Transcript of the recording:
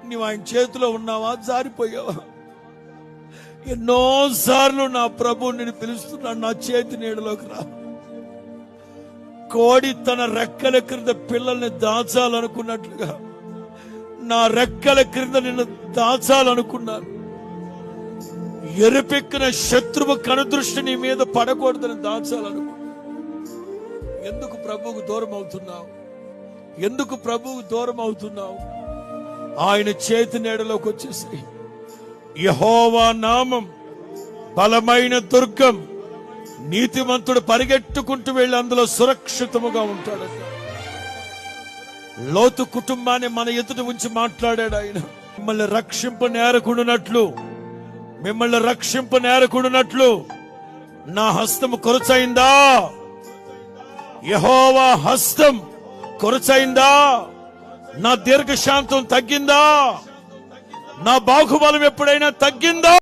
నీవు ఆయన చేతిలో ఉన్నావా, జారిపోయావా? ఎన్నోసార్లు నా ప్రభు నేను పిలుస్తున్నాను, నా చేతి నీడలోకి రా. కోడి తన రెక్కల క్రింద పిల్లల్ని దాచాలనుకున్నట్లుగా నా రెక్కల క్రింద నిన్ను దాచాలనుకున్నాను. ఎరుపెక్కిన శత్రువు కనుదృష్టి నీ మీద పడకూడదని దాచాలనుకున్నాను. ఎందుకు ప్రభువుకు దూరం అవుతున్నావు? ఎందుకు ప్రభువుకు దూరం అవుతున్నావు? ఆయన చేతి నీడలోకి వచ్చేసి యెహోవా నామం బలమైన దుర్గం, నీతిమంతుడు పరిగెట్టుకుంటూ వెళ్ళి అందులో సురక్షితముగా ఉంటాడట. లోతు కుటుంబాన్ని మన ఎదుట ఉంచి మాట్లాడాడు ఆయన. మిమ్మల్ని రక్షింప నేరకుండునట్లు నా హస్తము కొరచైందా? యెహోవా హస్తం కొరచైందా? నా దీర్ఘశాంతం తగ్గిందా? నా బాహుబలం ఎప్పుడైనా తగ్గిందా?